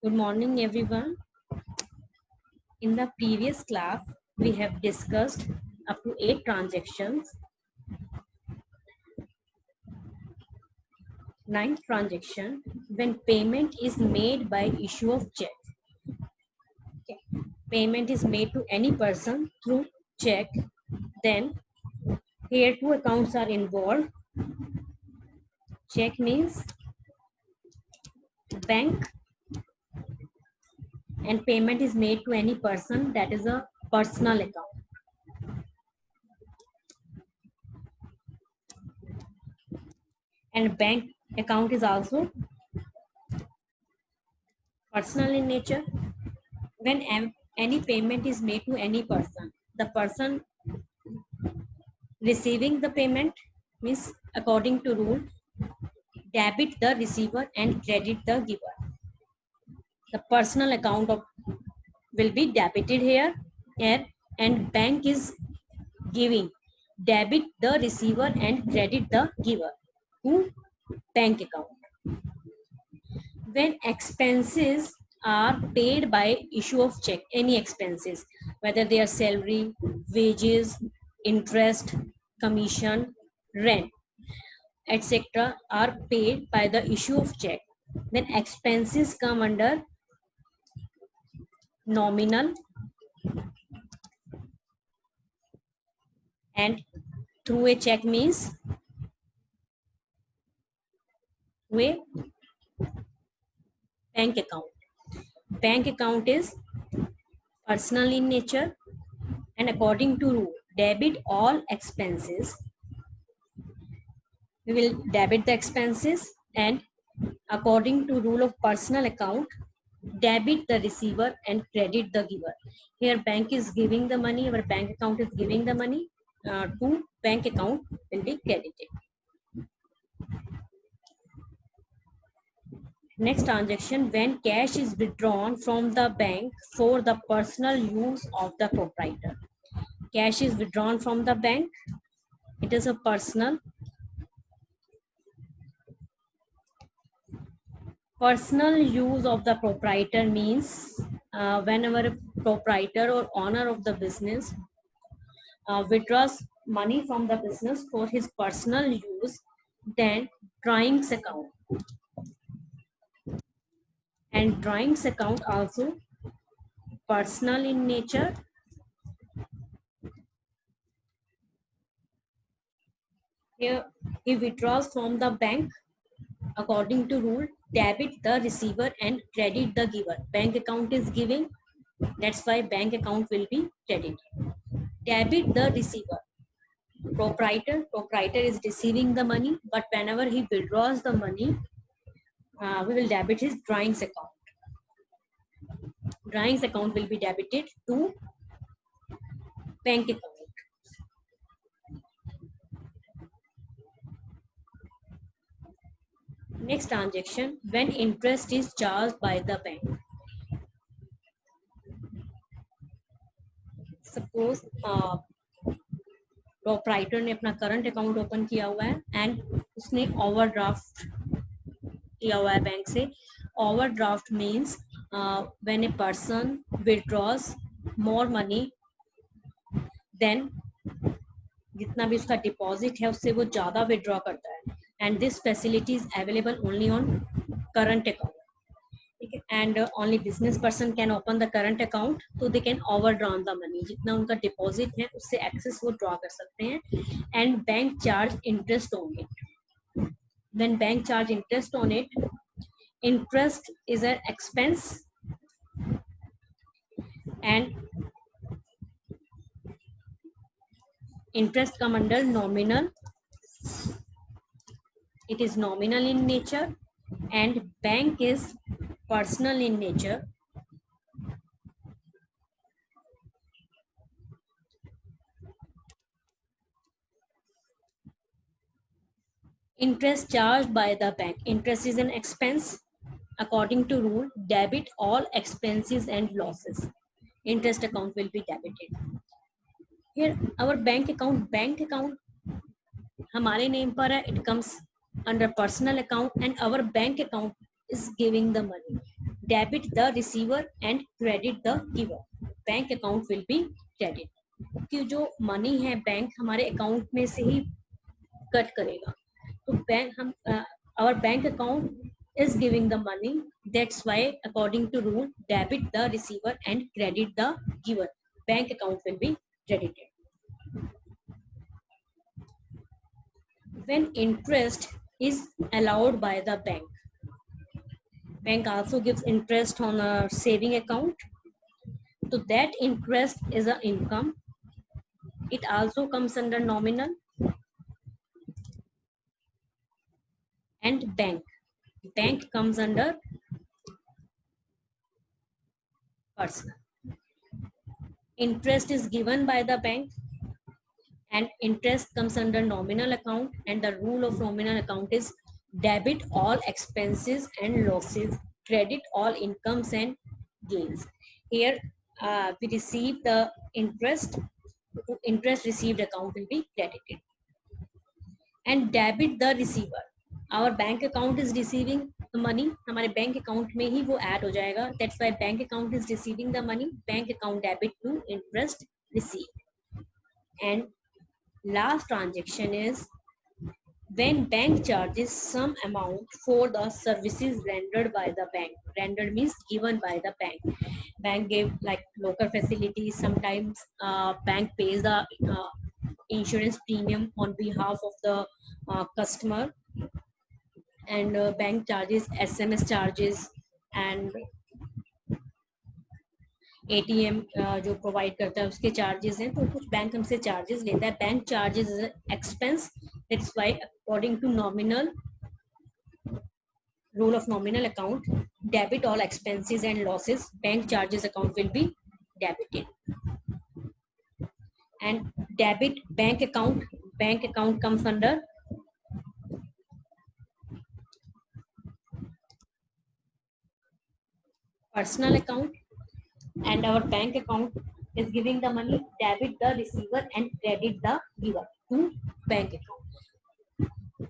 Good morning, everyone. In the previous class, we have discussed up to 8 transactions. Ninth transaction, when payment is made by issue of check. Okay. Payment is made to any person through check. Then here two accounts are involved. Check means bank, and payment is made to any person, that is a personal account. And bank account is also personal in nature. When any payment is made to any person, the person receiving the payment means, according to rule, debit the receiver and credit the giver. The personal account will be debited here, and bank is giving debit the receiver and credit the giver to bank account. When expenses are paid by issue of check, any expenses, whether they are salary, wages, interest, commission, rent, etc., are paid by the issue of check, then expenses come under nominal, and through a check means through a bank account. Bank account is personal in nature, and according to rule, debit all expenses. We will debit the expenses, and according to rule of personal account, debit the receiver and credit the giver. Here bank is giving the money, our bank account is giving the money, to bank account will be credited. Next transaction, when cash is withdrawn from the bank for the personal use of the proprietor. Cash is withdrawn from the bank, it is a personal use of the proprietor means, whenever a proprietor or owner of the business withdraws money from the business for his personal use, then drawings account. And drawings account also personal in nature. Here he withdraws from the bank, according to rule, debit the receiver and credit the giver. Bank account is giving, that's why bank account will be credited. Debit the receiver, proprietor is receiving the money, but whenever he withdraws the money, we will debit his drawings account. Drawings account will be debited to bank account. Next transaction, when interest is charged by the bank. Suppose proprietor ने अपना current account open किया हुआ है and उसने overdraft किया हुआ है bank से. Overdraft means when a person withdraws more money than जितना भी उसका डिपॉजिट है उससे वो ज़्यादा विथड्रॉ करता है, and this facility is available only on current account. And only business person can open the current account, so they can overdraw the money. जितना उनका डिपॉजिट है उससे एक्सेस वो ड्रॉ कर सकते हैं, and bank charge interest on it. When bank charge interest on it, interest is an expense, and interest come under nominal. It is nominal in nature, and bank is personal in nature. Interest charged by the bank. Interest is an expense. According to rule, debit all expenses and losses. Interest account will be debited. Here our bank account हमारे name पर है, it comes under personal account, and our bank account is giving the money. debit the receiver and credit the giver. Bank account will be credit. कि जो money है bank हमारे account में से ही cut करेगा, तो बैंक हम our bank account is giving the money, that's why according to rule debit the receiver and credit the giver. Bank account will be credited. When interest is allowed by the bank also gives interest on a saving account, so that interest is an income. It also comes under nominal. And bank comes under personal. Interest is given by the bank and interest comes under nominal account, and the rule of nominal account is debit all expenses and losses, credit all incomes and gains. Here we receive the interest received account will be credited. And debit the receiver, our bank account is receiving the money, हमारे bank account में ही वो add हो जाएगा, that's why bank account is receiving the money, bank account debit to interest received. And last transaction is when bank charges some amount for the services rendered by the bank. Rendered means given by the bank gave like local facilities. Sometimes bank pays the insurance premium on behalf of the customer, and bank charges SMS charges and ATM जो provide करता है उसके charges हैं, तो कुछ bank हमसे charges लेता है. Bank charges is expense, that's why according to nominal rule of nominal account, debit all expenses and losses, bank charges account will be debited. And debit bank account comes under personal account, and our bank account is giving the money, debit the receiver and credit the giver to bank account.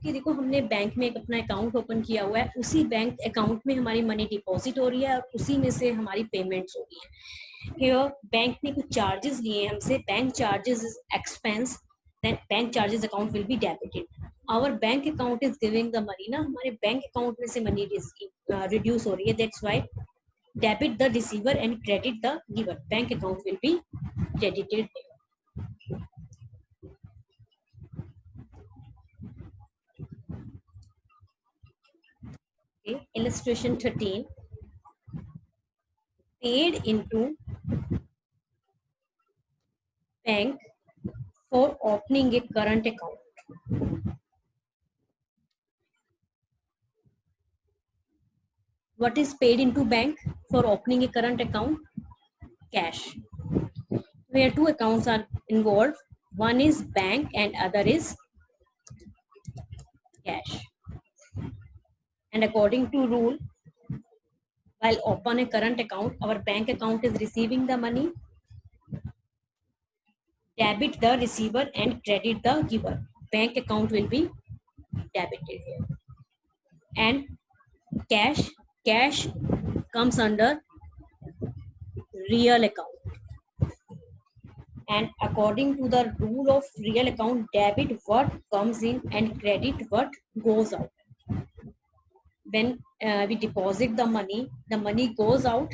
कि देखो हमने bank में एक अपना account open किया हुआ है, उसी बैंक अकाउंट में हमारी मनी डिपॉजिट हो रही है और उसी में से हमारी पेमेंट्स हो रही है. हियर बैंक ने कुछ चार्जेस लिए हमसे, bank charges is expense, then bank charges account will be debited. Our bank account is giving the money, ना हमारे बैंक अकाउंट में से मनी रिड्यूस हो रही है, that's why debit the receiver and credit the giver. Bank account will be credited. Okay. Illustration 13. Paid into bank for opening a current account. What is paid into bank for opening a current account? Cash. Where two accounts are involved, one is bank and other is cash. And according to rule, while open a current account, our bank account is receiving the money, debit the receiver and credit the giver. Bank account will be debited here. And cash comes under real account. And according to the rule of real account, debit what comes in and credit what goes out. When we deposit the money goes out,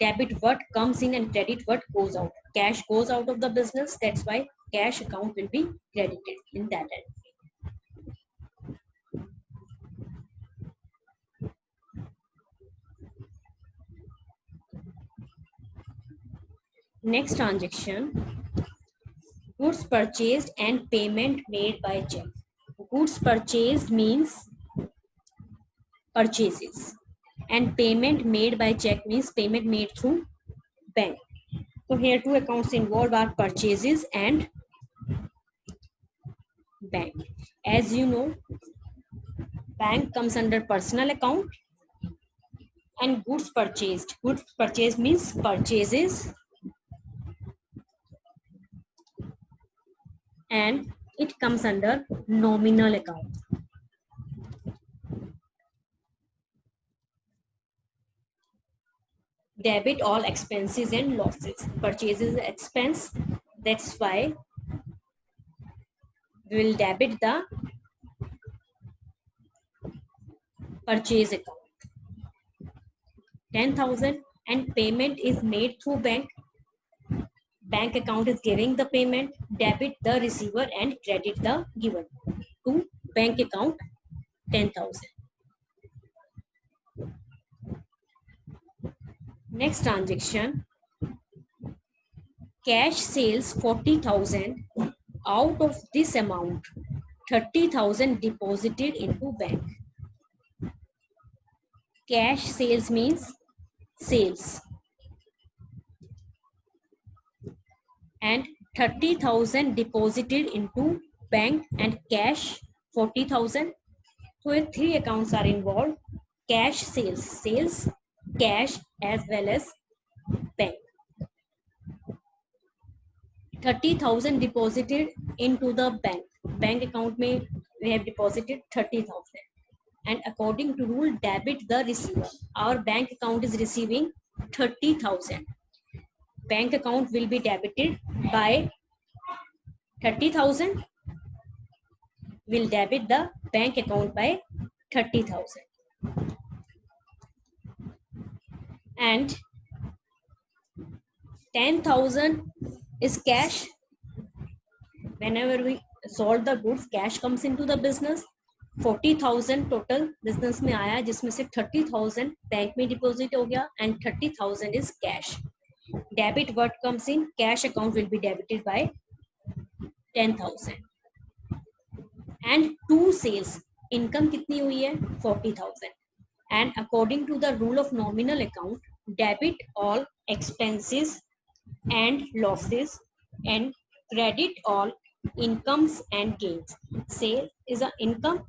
debit what comes in and credit what goes out. Cash goes out of the business, that's why cash account will be credited in that end. Next transaction, goods purchased and payment made by check. Goods purchased means purchases, and payment made by check means payment made through bank. So here two accounts involved are purchases and bank. As you know, bank comes under personal account, and goods purchased means purchases, and it comes under nominal account. debit all expenses and losses. Purchase is expense, that's why we will debit the purchase account. 10,000 and payment is made through bank account is giving the payment, debit the receiver and credit the given to bank account 10,000. Next transaction, cash sales 40,000. Out of this amount, 30,000 deposited into bank. Cash sales means sales, and 30,000 deposited into bank and cash 40,000. So here three accounts are involved: cash sales, cash as well as bank. 30,000 deposited into the bank account में we have deposited 30,000, and according to rule debit the receiver. Our bank account is receiving 30,000. Bank account will be debited by 30,000, will debit the bank account by 30,000. And 10,000 is cash. Whenever we sold the goods, cash comes into the business. 40,000 total business में आया, जिसमें से 30,000 bank में deposit हो गया and 30,000 is cash. Debit what comes in cash account will be debited by 10,000. And two sales, income कितनी हुई है 40,000. And according to the rule of nominal account, debit all expenses and losses and credit all incomes and gains. Sale is an income,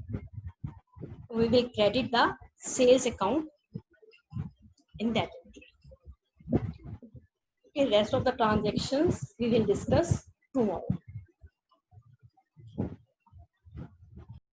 we will credit the sales account in that. Okay, rest of the transactions we will discuss tomorrow.